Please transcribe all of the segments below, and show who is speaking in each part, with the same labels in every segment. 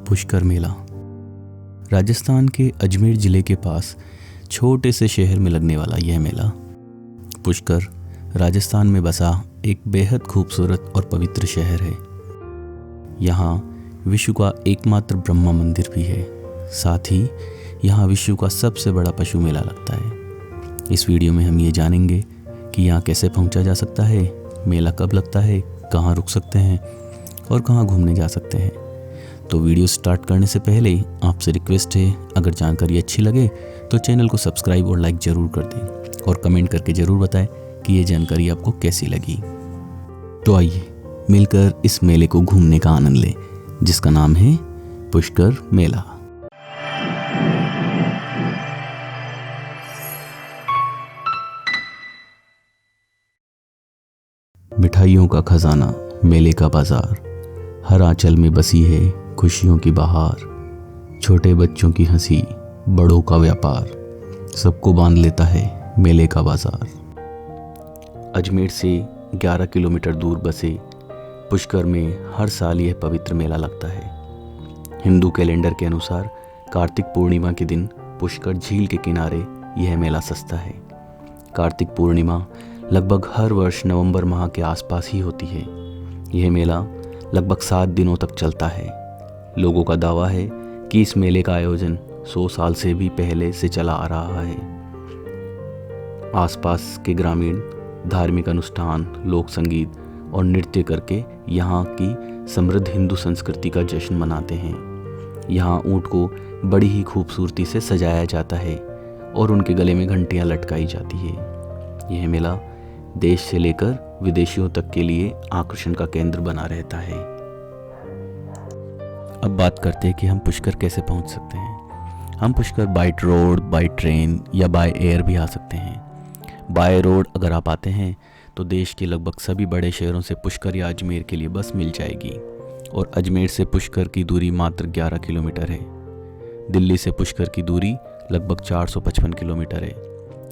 Speaker 1: पुष्कर मेला राजस्थान के अजमेर ज़िले के पास छोटे से शहर में लगने वाला यह मेला पुष्कर राजस्थान में बसा एक बेहद खूबसूरत और पवित्र शहर है। यहाँ विश्व का एकमात्र ब्रह्मा मंदिर भी है। साथ ही यहाँ विश्व का सबसे बड़ा पशु मेला लगता है। इस वीडियो में हम ये जानेंगे कि यहाँ कैसे पहुँचा जा सकता है, मेला कब लगता है, कहाँ रुक सकते हैं और कहाँ घूमने जा सकते हैं। तो वीडियो स्टार्ट करने से पहले आपसे रिक्वेस्ट है, अगर जानकारी अच्छी लगे तो चैनल को सब्सक्राइब और लाइक ज़रूर कर दें और कमेंट करके ज़रूर बताएं कि ये जानकारी आपको कैसी लगी। तो आइए मिलकर इस मेले को घूमने का आनंद लें, जिसका नाम है पुष्कर मेला। मिठाइयों का खजाना, मेले का बाजार, हर आंचल में बसी है खुशियों की बहार। छोटे बच्चों की हंसी, बड़ों का व्यापार, सबको बांध लेता है मेले का बाजार। अजमेर से 11 किलोमीटर दूर बसे पुष्कर में हर साल यह पवित्र मेला लगता है। हिंदू कैलेंडर के अनुसार कार्तिक पूर्णिमा के दिन पुष्कर झील के किनारे यह मेला सजता है। कार्तिक पूर्णिमा लगभग हर वर्ष नवंबर माह के आसपास ही होती है। यह मेला लगभग 7 दिनों तक चलता है। लोगों का दावा है कि इस मेले का आयोजन 100 साल से भी पहले से चला आ रहा है। आसपास के ग्रामीण धार्मिक अनुष्ठान, लोक संगीत और नृत्य करके यहाँ की समृद्ध हिंदू संस्कृति का जश्न मनाते हैं। यहाँ ऊँट को बड़ी ही खूबसूरती से सजाया जाता है और उनके गले में घंटियाँ लटकाई जाती है। यह मेला देश से लेकर विदेशियों तक के लिए आकर्षण का केंद्र बना रहता है। अब बात करते हैं कि हम पुष्कर कैसे पहुंच सकते हैं। हम Pushkar by road, by train या बाय एयर भी आ सकते हैं। बाय रोड अगर आप आते हैं तो देश के लगभग सभी बड़े शहरों से पुष्कर या अजमेर के लिए बस मिल जाएगी और अजमेर से पुष्कर की दूरी मात्र 11 किलोमीटर है। दिल्ली से पुष्कर की दूरी लगभग 455 किलोमीटर है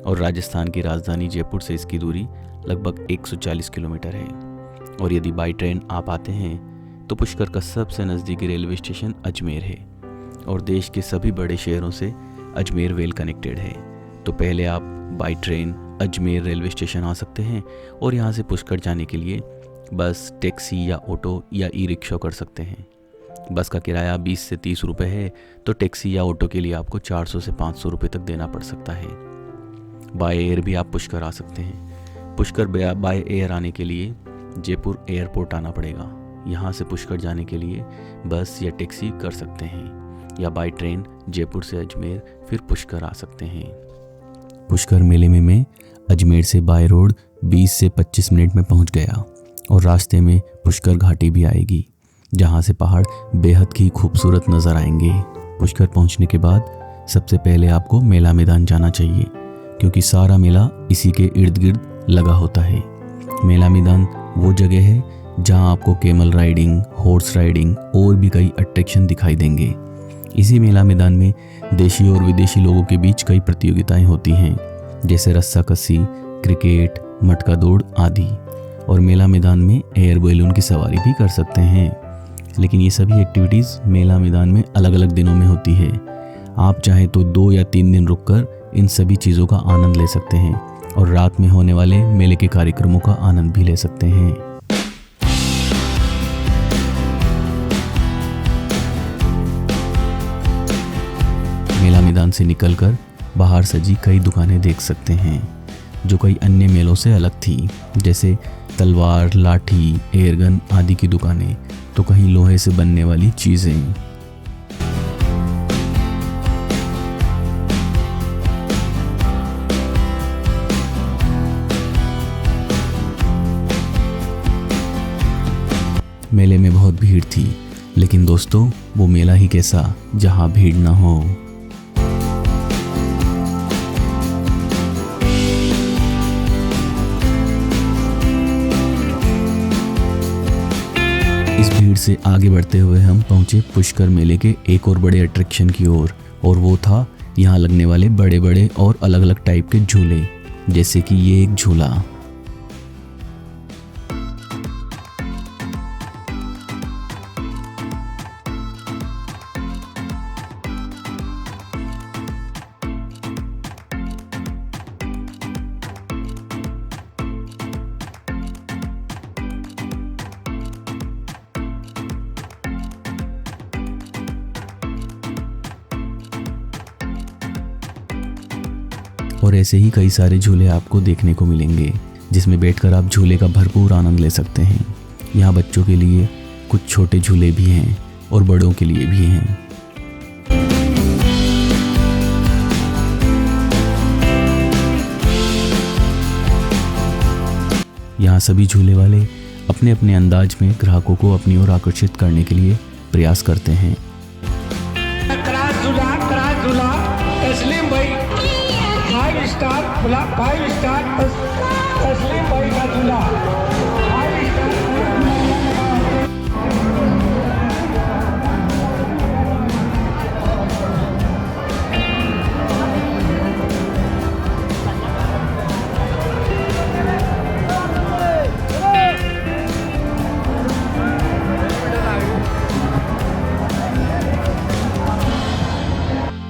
Speaker 1: और राजस्थान की राजधानी जयपुर से इसकी दूरी लगभग 140 किलोमीटर है। और यदि बाई ट्रेन आप आते हैं तो पुष्कर का सबसे नज़दीकी रेलवे स्टेशन अजमेर है और देश के सभी बड़े शहरों से अजमेर वेल कनेक्टेड है। तो पहले आप by train Ajmer railway station आ सकते हैं और यहाँ से पुष्कर जाने के लिए बस, टैक्सी या ऑटो या ई रिक्शा कर सकते हैं। बस का किराया 20 से 30 रुपये है, तो टैक्सी या ऑटो के लिए आपको 400 से 500 रुपये तक देना पड़ सकता है। बाय एयर भी आप पुष्कर आ सकते हैं। पुष्कर बाय एयर आने के लिए जयपुर एयरपोर्ट आना पड़ेगा। यहाँ से पुष्कर जाने के लिए बस या टैक्सी कर सकते हैं या बाय ट्रेन जयपुर से अजमेर फिर पुष्कर आ सकते हैं। पुष्कर मेले में मैं अजमेर से बाय रोड 20 से 25 मिनट में पहुँच गया और रास्ते में पुष्कर घाटी भी आएगी, जहाँ से पहाड़ बेहद ही खूबसूरत नज़र आएंगे। पुष्कर पहुँचने के बाद सबसे पहले आपको मेला मैदान जाना चाहिए, क्योंकि सारा मेला इसी के इर्द गिर्द लगा होता है। मेला मैदान वो जगह है जहाँ आपको कैमल राइडिंग, हॉर्स राइडिंग और भी कई अट्रैक्शन दिखाई देंगे। इसी मेला मैदान में देशी और विदेशी लोगों के बीच कई प्रतियोगिताएं होती हैं, जैसे रस्साकसी, क्रिकेट, मटका दौड़ आदि। और मेला मैदान में एयर बैलून की सवारी भी कर सकते हैं। लेकिन ये सभी एक्टिविटीज़ मेला मैदान में अलग अलग दिनों में होती है। आप चाहें तो 2 या 3 दिन रुककर इन सभी चीज़ों का आनंद ले सकते हैं और रात में होने वाले मेले के कार्यक्रमों का आनंद भी ले सकते हैं। मेला मैदान से निकलकर बाहर सजी कई दुकानें देख सकते हैं, जो कई अन्य मेलों से अलग थी, जैसे तलवार, लाठी, एयरगन आदि की दुकानें, तो कहीं लोहे से बनने वाली चीज़ें। मेले में बहुत भीड़ थी, लेकिन दोस्तों वो मेला ही कैसा जहाँ भीड़ ना हो। इस भीड़ से आगे बढ़ते हुए हम पहुंचे पुष्कर मेले के एक और बड़े अट्रैक्शन की ओर, और वो था यहाँ लगने वाले बड़े बड़े और अलग अलग टाइप के झूले, जैसे कि ये एक झूला। और ऐसे ही कई सारे झूले आपको देखने को मिलेंगे जिसमें बैठकर आप झूले का भरपूर आनंद ले सकते हैं। यहाँ बच्चों के लिए कुछ छोटे झूले भी हैं और बड़ों के लिए भी हैं। यहाँ सभी झूले वाले अपने अपने अंदाज में ग्राहकों को अपनी ओर आकर्षित करने के लिए प्रयास करते हैं।
Speaker 2: क्रास झूला तस्लीम भाई 5 स्टार तस्लीम भाई का झूला 5 स्टार।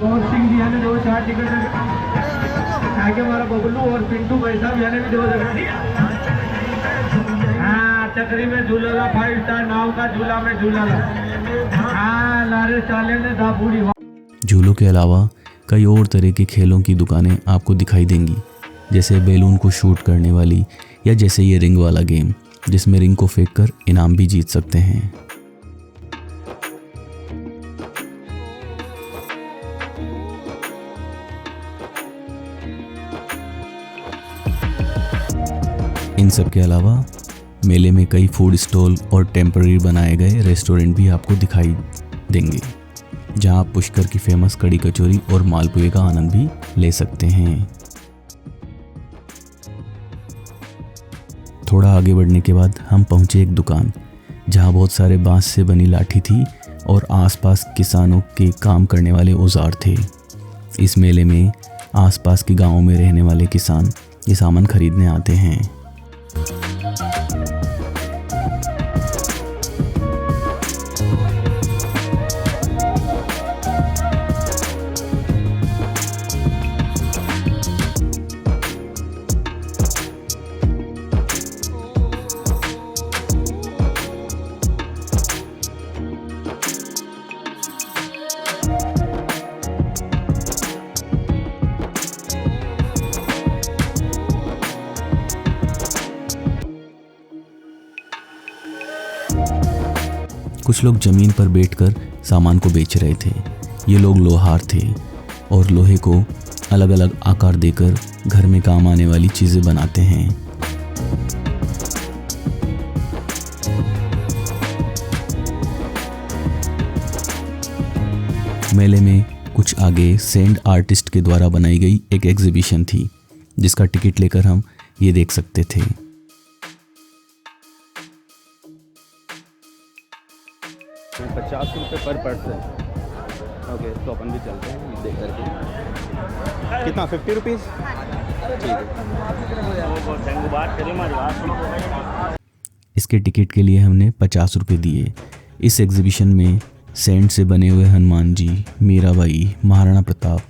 Speaker 2: और सिंह जी ने 2 4 टिकट आगे हमारा बबलू और पिंटू भाई साहब यानी भी 2 जगह दिया। हाँ चक्री में झूला ला 5 स्टार नाव का झूला में झूला ला। हाँ लारे साले ने दापूड़ी।
Speaker 1: झूलों के अलावा कई और तरह के खेलों की दुकानें आपको दिखाई देंगी, जैसे बैलून को शूट करने वाली या जैसे ये रिंग वाला गेम जिसमें रिंग को फेंक कर इनाम भी जीत सकते हैं। इन सब के अलावा मेले में कई फूड स्टॉल और टेम्पररी बनाए गए रेस्टोरेंट भी आपको दिखाई देंगे, जहां आप पुष्कर की फेमस कड़ी कचौरी और मालपुए का आनंद भी ले सकते हैं। थोड़ा आगे बढ़ने के बाद हम पहुंचे एक दुकान जहां बहुत सारे बांस से बनी लाठी थी और आसपास किसानों के काम करने वाले औजार थे। इस मेले में आसपास के गांवों में रहने वाले किसान ये सामान खरीदने आते हैं। कुछ लोग जमीन पर बैठकर सामान को बेच रहे थे। ये लोग लोहार थे और लोहे को अलग अलग आकार देकर घर में काम आने वाली चीज़ें बनाते हैं। मेले में कुछ आगे सैंड आर्टिस्ट के द्वारा बनाई गई एक एग्जीबिशन थी जिसका टिकट लेकर हम ये देख सकते थे।
Speaker 3: 50 रुपये पर पर्सन। ओके तो अपन भी चलते हैं देख करके। कितना 50 रुपीज़? ठीक है।
Speaker 1: इसके टिकट के लिए हमने 50 रुपये दिए। इस एग्जीबिशन में सैंड से बने हुए हनुमान जी, मीराबाई, महाराणा प्रताप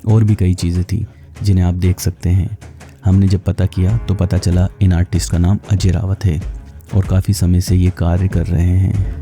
Speaker 1: और भी कई चीज़ें थी जिन्हें आप देख सकते हैं। हमने जब पता किया तो पता चला इन आर्टिस्ट का नाम अजय रावत है और काफ़ी समय से ये कार्य कर रहे हैं।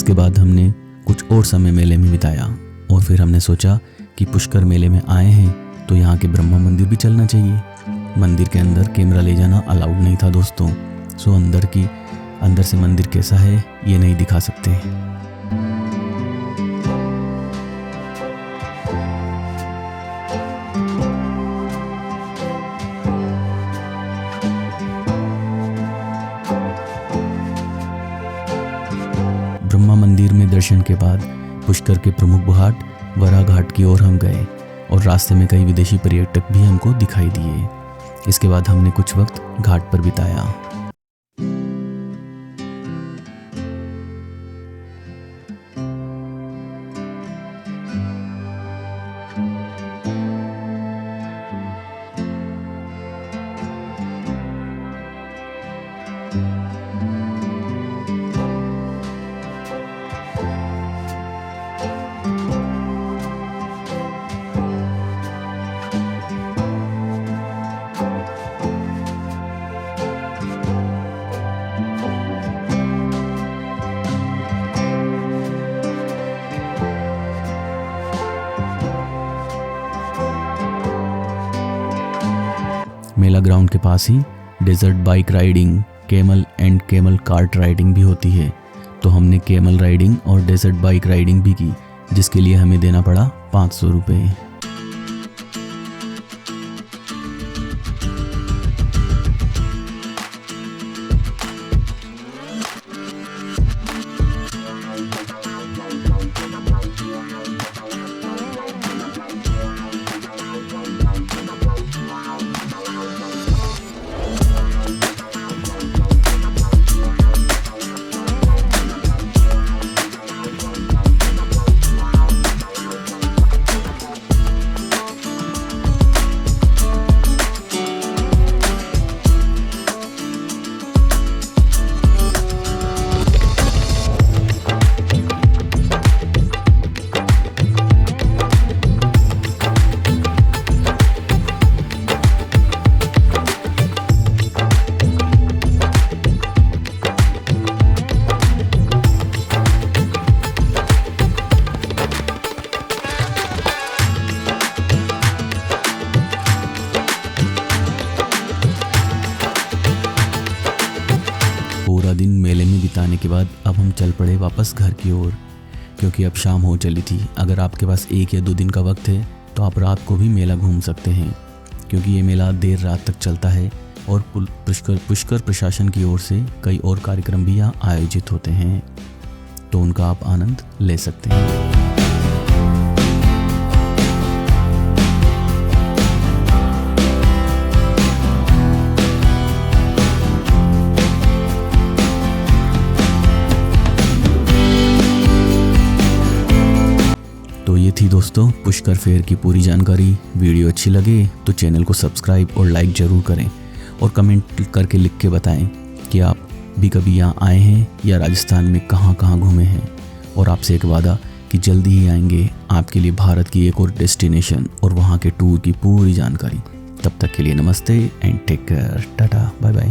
Speaker 1: इसके बाद हमने कुछ और समय मेले में बिताया और फिर हमने सोचा कि पुष्कर मेले में आए हैं तो यहाँ के ब्रह्मा मंदिर भी चलना चाहिए। मंदिर के अंदर कैमरा ले जाना अलाउड नहीं था दोस्तों, सो अंदर से मंदिर कैसा है ये नहीं दिखा सकते। ब्रह्मा मंदिर में दर्शन के बाद पुष्कर के प्रमुख घाट वरा घाट की ओर हम गए और रास्ते में कई विदेशी पर्यटक भी हमको दिखाई दिए। इसके बाद हमने कुछ वक्त घाट पर बिताया। मेला ग्राउंड के पास ही desert bike riding, camel and camel cart riding भी होती है, तो हमने कैमल राइडिंग और डेजर्ट बाइक राइडिंग भी की, जिसके लिए हमें देना पड़ा 500 रुपये। पूरा दिन मेले में बिताने के बाद अब हम चल पड़े वापस घर की ओर, क्योंकि अब शाम हो चली थी। अगर आपके पास 1 या 2 दिन का वक्त है तो आप रात को भी मेला घूम सकते हैं, क्योंकि ये मेला देर रात तक चलता है और पुष्कर प्रशासन की ओर से कई और कार्यक्रम भी यहाँ आयोजित होते हैं, तो उनका आप आनंद ले सकते हैं। तो ये थी दोस्तों पुष्कर फेयर की पूरी जानकारी। वीडियो अच्छी लगे तो चैनल को सब्सक्राइब और लाइक ज़रूर करें और कमेंट करके लिख के बताएं कि आप भी कभी यहाँ आए हैं या राजस्थान में कहाँ कहाँ घूमे हैं। और आपसे एक वादा कि जल्दी ही आएंगे आपके लिए भारत की एक और डेस्टिनेशन और वहाँ के टूर की पूरी जानकारी। तब तक के लिए नमस्ते and take care, tata, bye bye.